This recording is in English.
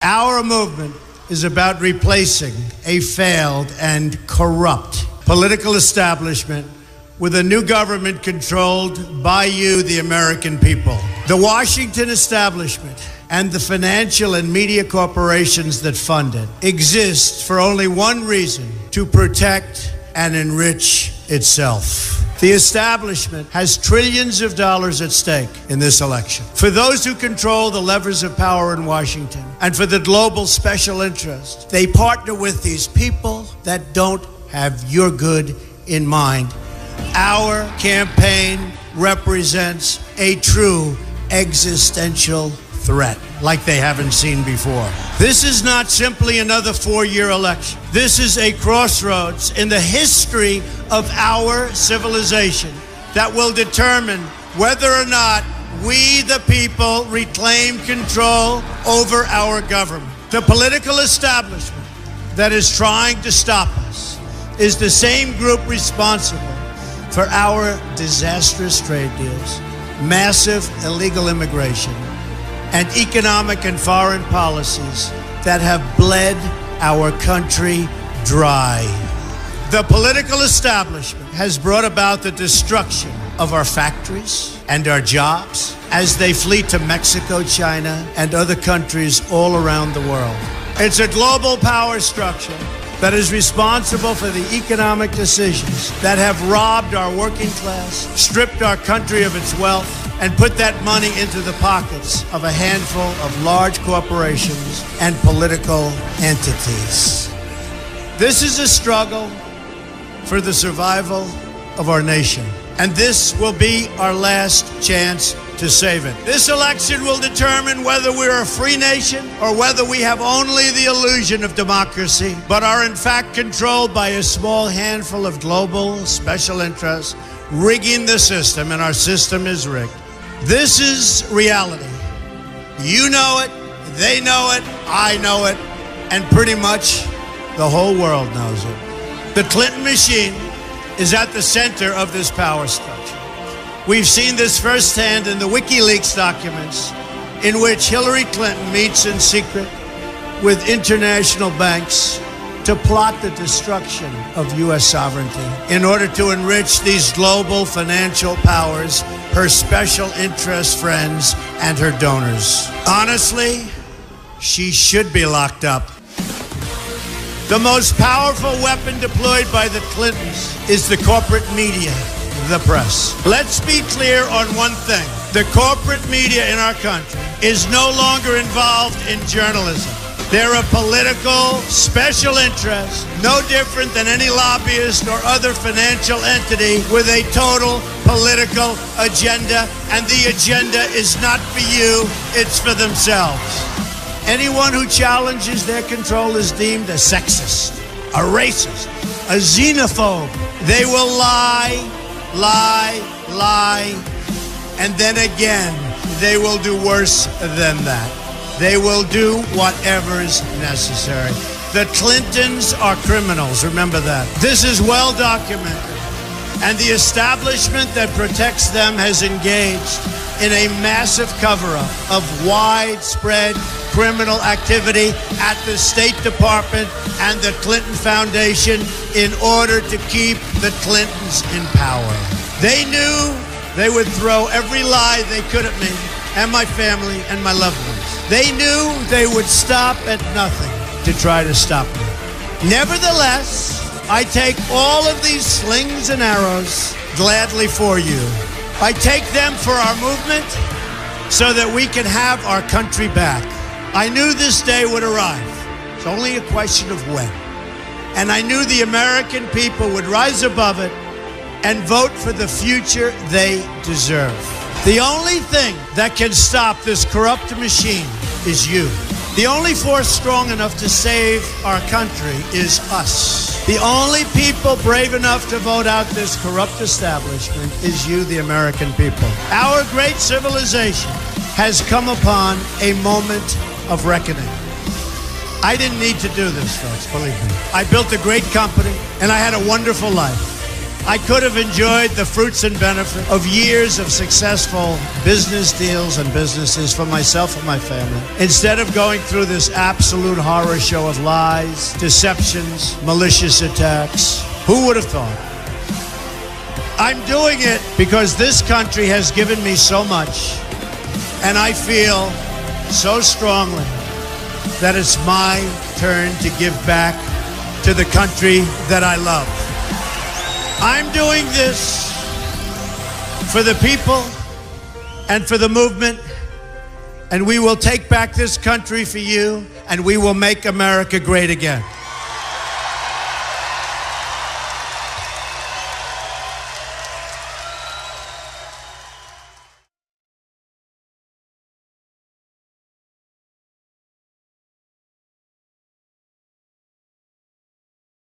Our movement is about replacing a failed and corrupt political establishment with a new government controlled by you, the American people. The Washington establishment and the financial and media corporations that fund it exist for only one reason: to protect and enrich itself. The establishment has trillions of dollars at stake in this election. For those who control the levers of power in Washington and for the global special interest, they partner with these people that don't have your good in mind. Our campaign represents a true existential threat like they haven't seen before. This is not simply another four-year election. This is a crossroads in the history of our civilization that will determine whether or not we, the people, reclaim control over our government. The political establishment that is trying to stop us is the same group responsible for our disastrous trade deals, massive illegal immigration, and economic and foreign policies that have bled our country dry. The political establishment has brought about the destruction of our factories and our jobs as they flee to Mexico, China, and other countries all around the world. It's a global power structure that is responsible for the economic decisions that have robbed our working class, stripped our country of its wealth, and put that money into the pockets of a handful of large corporations and political entities. This is a struggle for the survival of our nation, and this will be our last chance to save it. This election will determine whether we're a free nation or whether we have only the illusion of democracy, but are in fact controlled by a small handful of global special interests rigging the system, and our system is rigged. This is reality. You know it, they know it, I know it, and pretty much the whole world knows it. The Clinton machine is at the center of this power structure. We've seen this firsthand in the WikiLeaks documents, in which Hillary Clinton meets in secret with international banks to plot the destruction of U.S. sovereignty in order to enrich these global financial powers, her special interest friends, and her donors. Honestly, she should be locked up. The most powerful weapon deployed by the Clintons is the corporate media, the press. Let's be clear on one thing. The corporate media in our country is no longer involved in journalism. They're a political special interest, no different than any lobbyist or other financial entity with a total political agenda, and the agenda is not for you, it's for themselves. Anyone who challenges their control is deemed a sexist, a racist, a xenophobe. They will lie, and then again, they will do worse than that. They will do whatever is necessary. The Clintons are criminals, remember that. This is well documented, and the establishment that protects them has engaged in a massive cover-up of widespread criminal activity at the State Department and the Clinton Foundation in order to keep the Clintons in power. They knew they would throw every lie they could at me and my family and my loved ones. They knew they would stop at nothing to try to stop me. Nevertheless, I take all of these slings and arrows gladly for you. I take them for our movement so that we can have our country back. I knew this day would arrive. It's only a question of when. And I knew the American people would rise above it and vote for the future they deserve. The only thing that can stop this corrupt machine is you. The only force strong enough to save our country is us. The only people brave enough to vote out this corrupt establishment is you, the American people. Our great civilization has come upon a moment of reckoning. I didn't need to do this, folks, believe me. I built a great company, and I had a wonderful life. I could have enjoyed the fruits and benefits of years of successful business deals and businesses for myself and my family, instead of going through this absolute horror show of lies, deceptions, malicious attacks. Who would have thought? I'm doing it because this country has given me so much, and I feel so strongly that it's my turn to give back to the country that I love. I'm doing this for the people and for the movement, and we will take back this country for you, and we will make America great again.